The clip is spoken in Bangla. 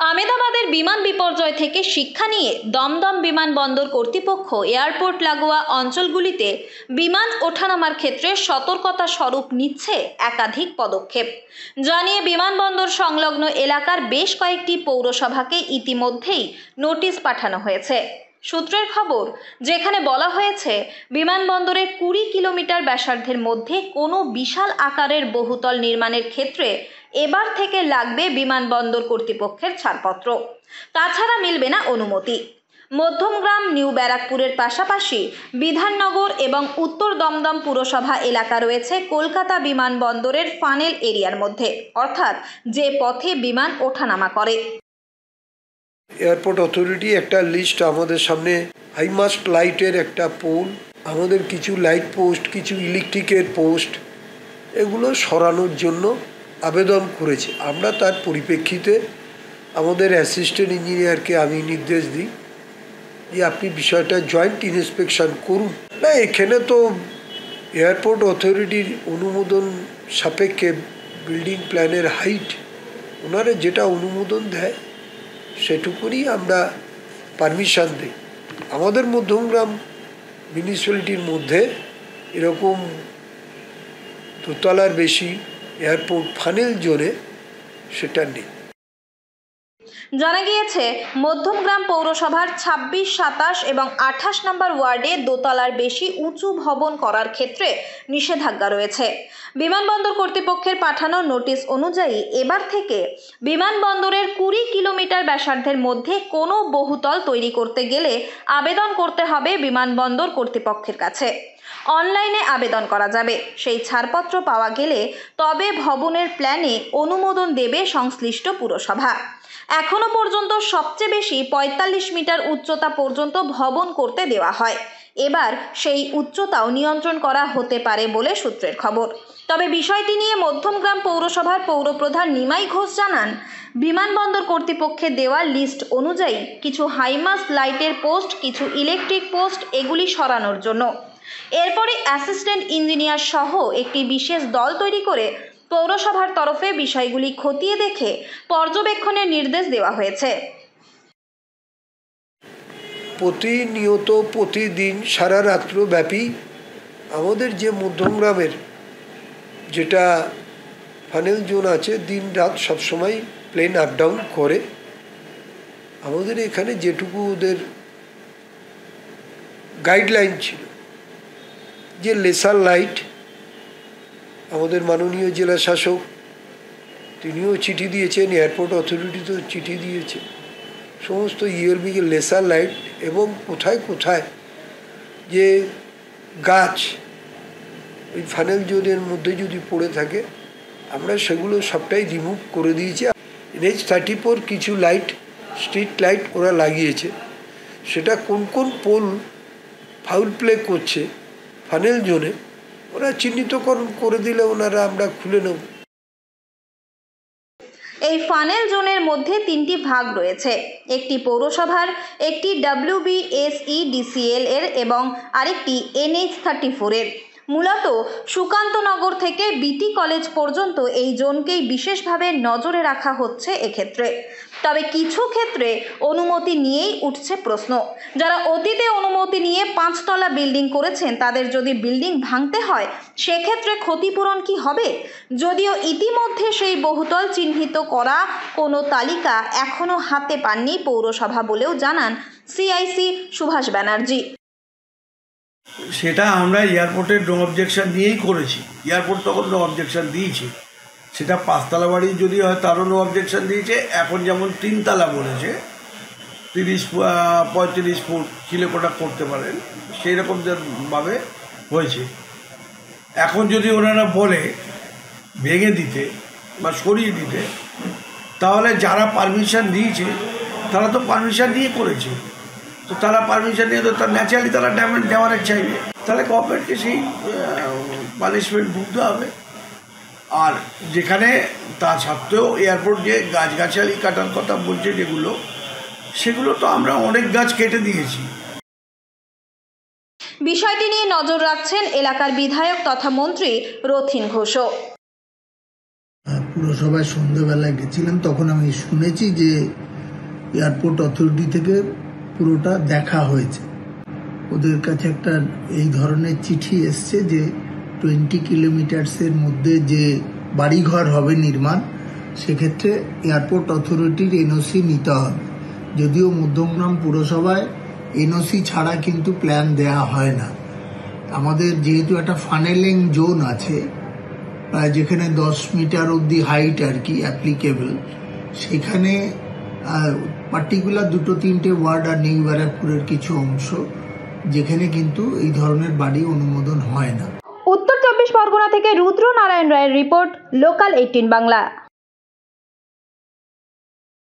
আমেদাবাদের বিমান বিপর্যয় থেকে শিক্ষা নিয়ে দমদম বিমানবন্দর কর্তৃপক্ষ এয়ারপোর্ট লাগোয়া অঞ্চলগুলিতে বিমান ওঠানামার ক্ষেত্রে সতর্কতা স্বরূপ নিচ্ছে একাধিক পদক্ষেপ জানিয়ে বিমানবন্দর সংলগ্ন এলাকার বেশ কয়েকটি পৌরসভাকে ইতিমধ্যেই নোটিশ পাঠানো হয়েছে। সূত্রের খবর, যেখানে বলা হয়েছে বিমানবন্দরের 20 কিলোমিটার ব্যাসার্ধের মধ্যে কোনো বিশাল আকারের বহুতল নির্মাণের ক্ষেত্রে এবার থেকে লাগবে বিমানবন্দর কর্তৃপক্ষের ছাড়পত্র, তাছাড়া মিলবে না অনুমতি। মধ্যমগ্রাম, নিউ ব্যারাকপুরের পাশাপাশি বিধাননগর এবং উত্তর দমদম পুরসভা এলাকা রয়েছে কলকাতা বিমানবন্দরের ফানেল এরিয়ার মধ্যে, অর্থাৎ যে পথে বিমান ওঠানামা করে। এয়ারপোর্ট অথরিটি একটা লিস্ট আমাদের সামনে, হাইমাস্ট লাইটের একটা পোল, আমাদের কিছু লাইট পোস্ট, কিছু ইলেকট্রিকের পোস্ট, এগুলো সরানোর জন্য আবেদন করেছে। আমরা তার পরিপ্রেক্ষিতে আমাদের অ্যাসিস্ট্যান্ট ইঞ্জিনিয়ারকে আমি নির্দেশ দিই যে আপনি বিষয়টা জয়েন্ট ইন্সপেকশন করুন। না, এখানে তো এয়ারপোর্ট অথরিটির অনুমোদন সাপেক্ষে বিল্ডিং প্ল্যানের হাইট ওনারা যেটা অনুমোদন দেয় সেটুকুনি আমরা পারমিশন দিই। আমাদের মধ্যমগ্রাম মিউনিসিপ্যালিটির মধ্যে এরকম দোতলার বেশি এয়ারপোর্ট ফানেল জোনে সেটা নেই। জানা গিয়েছে মধ্যমগ্রাম পৌরসভার 26, 27 এবং 28 নম্বর ওয়ার্ডে দোতলার বেশি উঁচু ভবন করার ক্ষেত্রে নিষেধাজ্ঞা রয়েছে। বিমানবন্দর কর্তৃপক্ষের পাঠানো নোটিশ অনুযায়ী এবার থেকে বিমানবন্দরের 20 কিলোমিটার ব্যাসার্ধের মধ্যে কোনো বহুতল তৈরি করতে গেলে আবেদন করতে হবে বিমানবন্দর কর্তৃপক্ষের কাছে। অনলাইনে আবেদন করা যাবে। সেই ছাড়পত্র পাওয়া গেলে তবে ভবনের প্ল্যানে অনুমোদন দেবে সংশ্লিষ্ট পুরসভা। এখনো পর্যন্ত সবচেয়ে বেশি 45 মিটার উচ্চতা পর্যন্ত ভবন করতে দেওয়া হয়। এবার সেই উচ্চতাও নিয়ন্ত্রণ করা হতে পারে বলে সূত্রের খবর। তবে বিষয়টি নিয়ে মধ্যমগ্রাম পৌরসভার পৌরপ্রধান নিমাই ঘোষ জানান, বিমানবন্দর কর্তৃপক্ষের দেওয়া লিস্ট অনুযায়ী কিছু হাইমাস্ট লাইটের পোস্ট, কিছু ইলেকট্রিক পোস্ট, এগুলি সরানোর জন্য। এরপরে অ্যাসিস্ট্যান্ট ইঞ্জিনিয়ার সহ একটি বিশেষ দল তৈরি করে পৌরসভার তরফে বিষয়গুলি খতিয়ে দেখে পর্যবেক্ষণের নির্দেশ দেওয়া হয়েছে। প্রতিনিয়ত প্রতিদিন সারা রাত্র ব্যাপী আমাদের যে মধ্যমগ্রামের যেটা ফানেল জোন আছে, দিন রাত সবসময় প্লেন আপ ডাউন করে। আমাদের এখানে যেটুকু ওদের গাইডলাইন ছিল যে লেসার লাইট, আমাদের মাননীয় জেলা শাসক তিনিও চিঠি দিয়েছেন, এয়ারপোর্ট অথরিটিতেও চিঠি দিয়েছে, সমস্ত ইএলবিকে লেসার লাইট এবং কোথায় কোথায় যে গাছ ওই ফানেল জোনের মধ্যে যদি পড়ে থাকে আমরা সেগুলো সবটাই রিমুভ করে দিয়েছি। NH-34 কিছু লাইট, স্ট্রিট লাইট ওরা লাগিয়েছে, সেটা কোন কোন পোল ফাউল প্লে করছে ফানেল জোনে ওরা চিহ্নিতকরণ করে দিলে ওনারা আমরা খুলে নেব। এই ফানেল জোনের মধ্যে 3টি ভাগ রয়েছে, একটি পৌরসভার, একটি WBSEDCL এর এবং আরেকটি NH-34 এর। মূলত সুকান্তনগর থেকে বিটি কলেজ পর্যন্ত এই জোনকেই বিশেষভাবে নজরে রাখা হচ্ছে এক্ষেত্রে। তবে কিছু ক্ষেত্রে অনুমতি নিয়েই উঠছে প্রশ্ন। যারা অতীতে অনুমতি নিয়ে 5 তলা বিল্ডিং করেছেন তাদের যদি বিল্ডিং ভাঙতে হয় সেক্ষেত্রে ক্ষতিপূরণ কি হবে? যদিও ইতিমধ্যে সেই বহুতল চিহ্নিত করা কোনো তালিকা এখনো হাতে পাননি পৌরসভা বলেও জানান CIC সুভাষ ব্যানার্জি। সেটা আমরা এয়ারপোর্টের নো অবজেকশন নিয়েই করেছি। এয়ারপোর্ট তখন নো অবজেকশন দিয়েছে, সেটা 5 তলা বাড়ি যদি হয় তারও নো অবজেকশন দিয়েছে। এখন যেমন 3 তলা বলেছে 30-35 ফুট কিলোমিটা করতে পারেন, সেই রকমভাবে হয়েছে। এখন যদি ওনারা বলে ভেঙে দিতে বা সরিয়ে দিতে, তাহলে যারা পারমিশন দিয়েছে তারা তো পারমিশন নিয়ে করেছে, তো তারা পারমিশন নিয়ে তো তার ন্যাচারালি তারা ড্যামারেজ চাইবে, তাহলে গভর্নমেন্টকে সেই পানিশমেন্ট ভুগতে হবে। আর যেখানে তা সত্ত্বেও এয়ারপোর্ট যে গাছগাছালি কাটার কথা বলছে যেগুলো, সেগুলো তো আমরা অনেক গাছ কেটে দিয়েছি। বিষয়টি নিয়ে নজর রাখছেন এলাকার বিধায়ক তথা মন্ত্রী রথীন ঘোষও। পুরসভায় সন্ধ্যাবেলায় গেছিলাম, তখন আমি শুনেছি যে এয়ারপোর্ট অথরিটি থেকে পুরোটা দেখা হয়েছে। ওদের কাছে একটা এই ধরনের চিঠি এসছে যে 20 কিলোমিটার্সের মধ্যে যে বাড়িঘর হবে নির্মাণ, সেক্ষেত্রে এয়ারপোর্ট অথরিটির এনওসি নিতে হবে। যদিও মধ্যমগ্রাম পুরসভায় এনওসি ছাড়া কিন্তু প্ল্যান দেয়া হয় না। আমাদের যেহেতু একটা ফানেলিং জোন আছে, প্রায় যেখানে 10 মিটার অবধি হাইট আর কি অ্যাপ্লিকেবল, সেখানে পার্টিকুলার 2-3টে ওয়ার্ড আর নিউ ব্যারাকপুরের কিছু অংশ যেখানে কিন্তু এই ধরনের বাড়ি অনুমোদন হয় না। উত্তর 24 পরগনা থেকে রুদ্র নারায়ণ রায়ের রিপোর্ট, লোকাল 18 বাংলা।